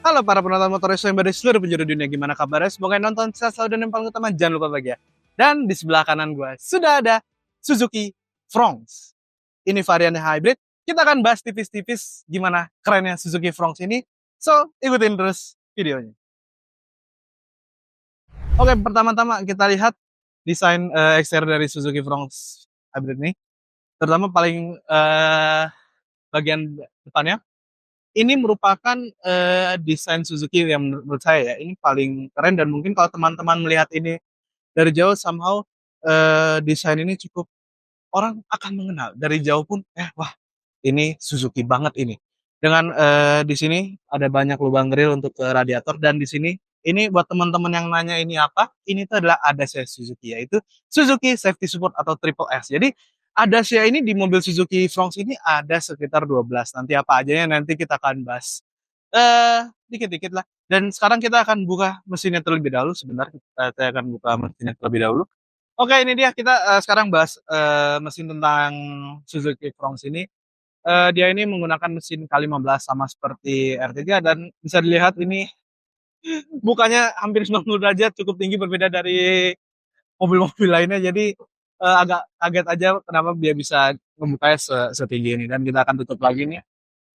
Halo para penonton motor yang dari seluruh penjuru dunia, gimana kabarnya? Semoga yang nonton sehat selalu dan yang paling utama jangan lupa bahagia. Dan di sebelah kanan gue sudah ada Suzuki Fronx. Ini variannya hybrid. Kita akan bahas tipis-tipis gimana kerennya Suzuki Fronx ini. So, ikutin terus videonya. Oke, pertama-tama kita lihat desain eksterior dari Suzuki Fronx hybrid ini. Terutama paling bagian depannya. Ini merupakan desain Suzuki yang menurut saya ya, ini paling keren dan mungkin kalau teman-teman melihat ini dari jauh somehow desain ini cukup orang akan mengenal dari jauh pun wah ini Suzuki banget ini. Dengan di sini ada banyak lubang grill untuk radiator dan di sini ini buat teman-teman yang nanya ini apa, ini tuh adalah ADAS Suzuki, yaitu Suzuki Safety Support atau Triple S. Jadi ADAS ini di mobil Suzuki Fronx ini ada sekitar 12. Nanti apa aja ya nanti kita akan bahas dikit-dikit lah. Dan sekarang kita akan buka mesinnya terlebih dahulu. Sebentar, saya akan buka mesinnya terlebih dahulu. Oke, ini dia kita sekarang bahas mesin tentang Suzuki Fronx ini. Dia ini menggunakan mesin K15 sama seperti R3 dan bisa dilihat ini mukanya hampir 90 derajat, cukup tinggi berbeda dari mobil-mobil lainnya. Jadi agak kaget aja kenapa dia bisa ngebukanya setinggi ini dan kita akan tutup lagi nih.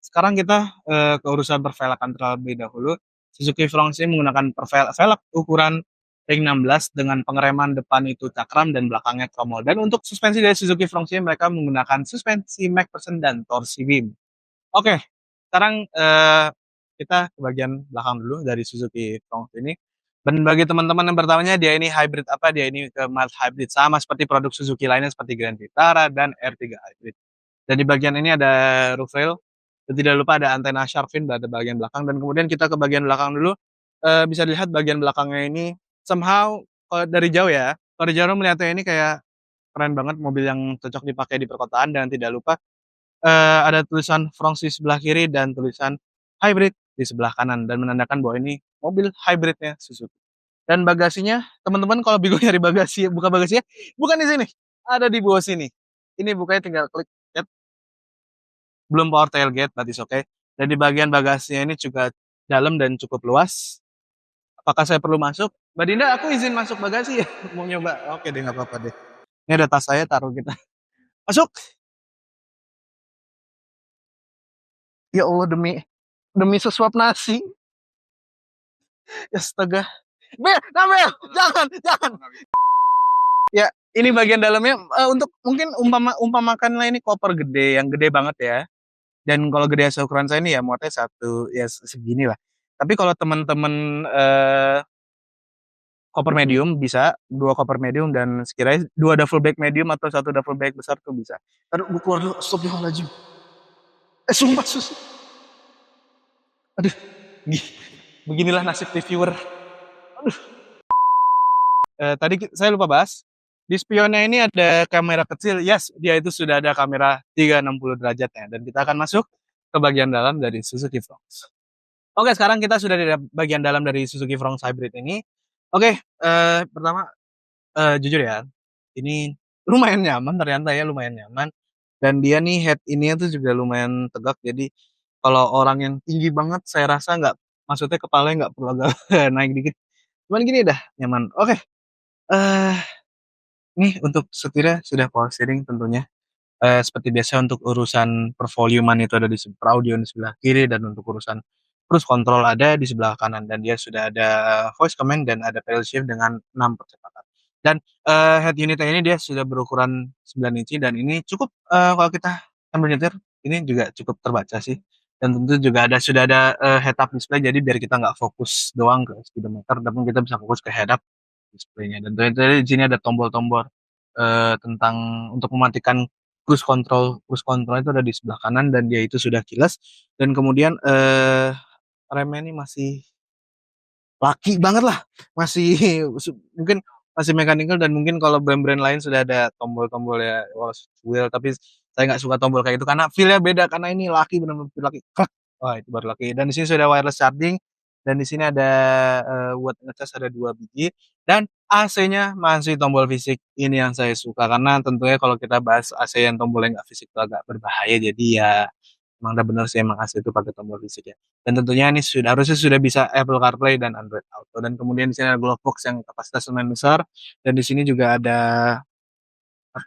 Sekarang kita ke urusan pervelakan terlebih dahulu. Suzuki Fronx ini menggunakan velg ukuran ring 16 dengan pengereman depan itu cakram dan belakangnya tromol. Dan untuk suspensi dari Suzuki Fronx ini mereka menggunakan suspensi McPherson dan torsi beam. Oke, sekarang kita ke bagian belakang dulu dari Suzuki Fronx ini. Dan bagi teman-teman yang bertanya dia ini hybrid apa, dia ini mild hybrid sama seperti produk Suzuki lainnya seperti Grand Vitara dan R3 hybrid. Dan di bagian ini ada roof rail. Dan tidak lupa ada antena shark fin pada bagian belakang. Dan kemudian kita ke bagian belakang dulu. Bisa dilihat bagian belakangnya ini somehow kalau dari jauh ya. Kalau dari jauh melihatnya ini kayak keren banget, mobil yang cocok dipakai di perkotaan. Dan tidak lupa ada tulisan Fronx di sebelah kiri dan tulisan hybrid di sebelah kanan dan menandakan bahwa ini mobil hybridnya Suzuki. Dan bagasinya, teman-teman kalau bingung nyari bagasi, buka bagasinya, bukan di sini, ada di bawah sini. Ini bukanya tinggal klik, belum power tailgate, berarti oke. Okay. Dan di bagian bagasinya ini juga dalam dan cukup luas. Apakah saya perlu masuk? Mbak Dinda, aku izin masuk bagasi ya, mau nyoba. Oke deh, nggak apa-apa deh. Ini ada tas saya, taruh kita. Masuk. Ya Allah, demi demi sesuap nasi. Ya astaga. Bel, Bel, jangan. Ya, ini bagian dalamnya untuk mungkin umpamakan lah ini koper gede, yang gede banget ya. Dan kalau gede seukuran saya ini ya muatnya satu ya segini lah. Tapi kalau teman-teman koper medium bisa dua koper medium dan sekiranya dua duffel bag medium atau satu duffel bag besar tuh bisa. Aduh, gue keluar dulu. Astagfirullahaladzim. Sumpah sus. Aduh, beginilah nasib reviewer. Aduh. Tadi saya lupa bahas. Di spionnya ini ada kamera kecil. Yes, dia itu sudah ada kamera 360 derajatnya. Dan kita akan masuk ke bagian dalam dari Suzuki Fronx. Oke, sekarang kita sudah di bagian dalam dari Suzuki Fronx Hybrid ini. Oke, pertama jujur ya, ini lumayan nyaman ternyata ya, lumayan nyaman. Dan dia nih head ini tuh juga lumayan tegak. Jadi kalau orang yang tinggi banget, saya rasa nggak, maksudnya kepalanya nggak perlu agak naik dikit. Cuman gini dah, nyaman. Oke, eh nih untuk setirnya sudah power steering tentunya. Seperti biasa untuk urusan pervoluman itu ada di audio di sebelah kiri dan untuk urusan cruise control ada di sebelah kanan dan dia sudah ada voice command dan ada pedal shift dengan 6 percepatan. Dan head unitnya ini dia sudah berukuran 9 inci dan ini cukup kalau kita sambil nyetir ini juga cukup terbaca sih. Dan tentu juga sudah ada head up display jadi biar kita nggak fokus doang ke speedometer, tapi kita bisa fokus ke head up displaynya. Dan ternyata di sini ada tombol-tombol tentang untuk mematikan cruise control itu ada di sebelah kanan dan dia itu sudah keyless dan kemudian remnya ini masih laki banget lah, masih mungkin masih mechanical dan mungkin kalau brand-brand lain sudah ada tombol-tombol ya wheel, tapi saya nggak suka tombol kayak itu karena feel-nya beda karena ini laki, benar-benar laki. Wah itu baru laki. Dan di sini sudah wireless charging dan di sini ada buat ngecas ada 2 biji dan AC-nya masih tombol fisik. Ini yang saya suka karena tentunya kalau kita bahas AC yang tombolnya nggak fisik itu agak berbahaya jadi ya emang udah bener sih emang AC itu pakai tombol fisik ya. Dan tentunya ini harusnya sudah bisa Apple CarPlay dan Android Auto. Dan kemudian di sini ada glove box yang kapasitas lumayan besar. Dan di sini juga ada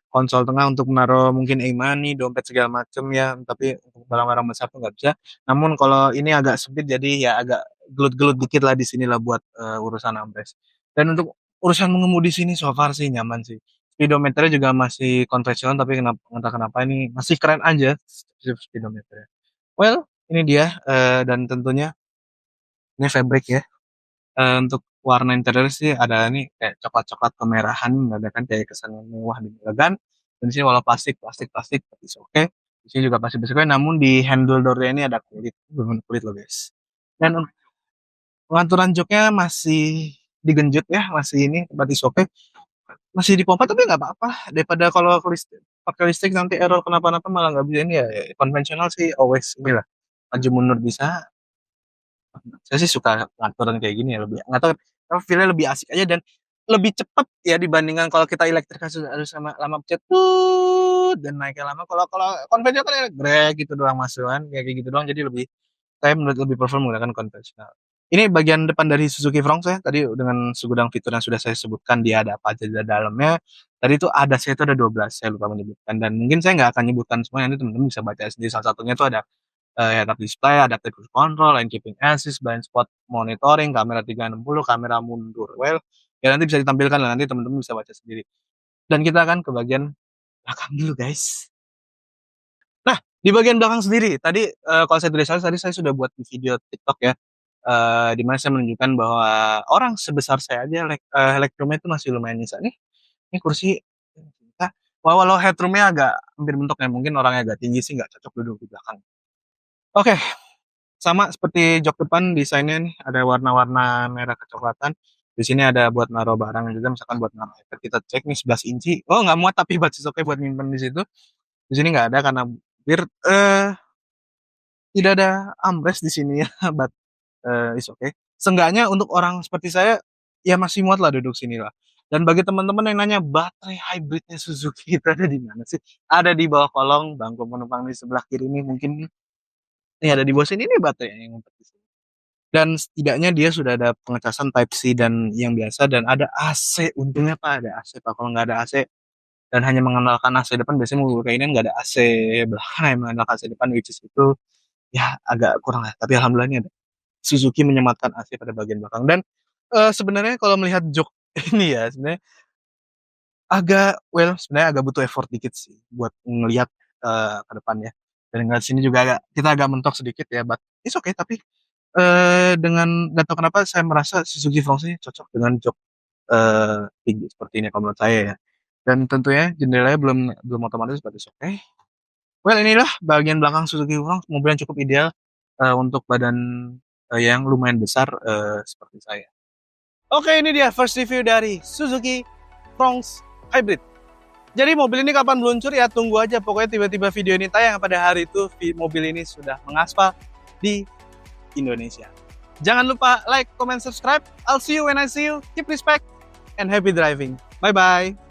konsol tengah untuk menaruh mungkin e-money, dompet segala macam ya, tapi untuk barang-barang besar tuh nggak bisa. Namun kalau ini agak sempit jadi ya agak gelut-gelut dikit lah di sini lah buat urusan armrest. Dan untuk urusan mengemudi sini so far sih nyaman sih. Speedometernya juga masih konvensional tapi entah kenapa ini masih keren aja speedometernya. Well, ini dia dan tentunya ini fabric ya. Untuk warna interior sih ada nih kayak coklat-coklat kemerahan, ada kan kayak kesan mewah dan elegan. Dan di sini walau plastik, tapi oke. Di sini juga plastik oke, namun di handle door ini ada kulit, bener kulit loh guys. Dan pengaturan joknya masih digenjot ya, masih ini berarti oke. Masih dipompa tapi nggak apa-apa. Daripada kalau pakai listrik nanti error kenapa-napa malah nggak bisa ini ya. Konvensional sih always inilah maju mundur bisa. Saya sih suka ngaturan kayak gini ya lebih nggak tahu tapi feelnya lebih asik aja dan lebih cepet ya dibandingkan kalau kita elektrik harus sama lama pencet dan naiknya lama kalau kalau konvensional kan grek gitu doang masukan kayak gitu doang jadi lebih saya menurut lebih perform menggunakan konvensional. Ini bagian depan dari Suzuki Fronx ya tadi dengan segudang fitur yang sudah saya sebutkan dia ada apa aja di dalamnya. Tadi itu ada saya itu ada 12 saya lupa menyebutkan dan mungkin saya nggak akan nyebutkan semuanya nanti teman-teman bisa baca sendiri salah satunya itu ada head-up display, adaptive cruise control, lane keeping assist, blind spot monitoring, kamera 360, kamera mundur. Well, ya nanti bisa ditampilkan lah, nanti teman-teman bisa baca sendiri. Dan kita akan ke bagian belakang dulu, guys. Nah, di bagian belakang sendiri, tadi kalau saya tidak salah, tadi saya sudah buat video TikTok ya, di mana saya menunjukkan bahwa orang sebesar saya aja headroom-nya itu masih lumayan bisa nih. Ini kursi, walau headroom-nya agak hampir mentok ya, mungkin orangnya agak tinggi sih nggak cocok duduk di belakang. Oke, sama seperti jok depan desainnya nih ada warna-warna merah kecoklatan. Di sini ada buat naruh barang juga misalkan buat naruh iPad kita cek nih 11 inci. Oh nggak muat tapi buat oke buat nyimpen di situ. Di sini nggak ada karena bir tidak ada armrest di sini ya, but is okay. Seenggaknya untuk orang seperti saya ya masih muat lah duduk sini lah. Dan bagi teman-teman yang nanya baterai hybridnya Suzuki itu ada di mana sih? Ada di bawah kolong bangku penumpang di sebelah kiri ini mungkin nih ada di bawah sini nih baterai yang ngumpet di sini. Dan setidaknya dia sudah ada pengecasan Type C dan yang biasa dan ada AC. Untungnya Pak ada AC Pak. Kalau nggak ada AC dan hanya mengandalkan AC depan biasanya mobil kayak ini nggak ada AC belakang yang mengandalkan AC depan which is itu ya agak kurang lah. Tapi alhamdulillah ini ada Suzuki menyematkan AC pada bagian belakang dan sebenarnya kalau melihat jok ini ya sebenarnya sebenarnya agak butuh effort dikit sih buat ngelihat ke depannya. Dan ngeliat sini juga kita agak mentok sedikit ya, but it's okay. Tapi dengan nggak tahu kenapa saya merasa Suzuki Fronx ini cocok dengan jok tinggi seperti ini kalau menurut saya ya. Dan tentunya jendelanya belum otomatis berarti oke. Well inilah bagian belakang Suzuki Fronx, mobil yang cukup ideal untuk badan yang lumayan besar seperti saya. Oke ini dia first review dari Suzuki Fronx Hybrid. Jadi mobil ini kapan meluncur ya tunggu aja, pokoknya tiba-tiba video ini tayang pada hari itu mobil ini sudah mengaspal di Indonesia. Jangan lupa like, comment, subscribe. I'll see you when I see you. Keep respect and happy driving. Bye-bye.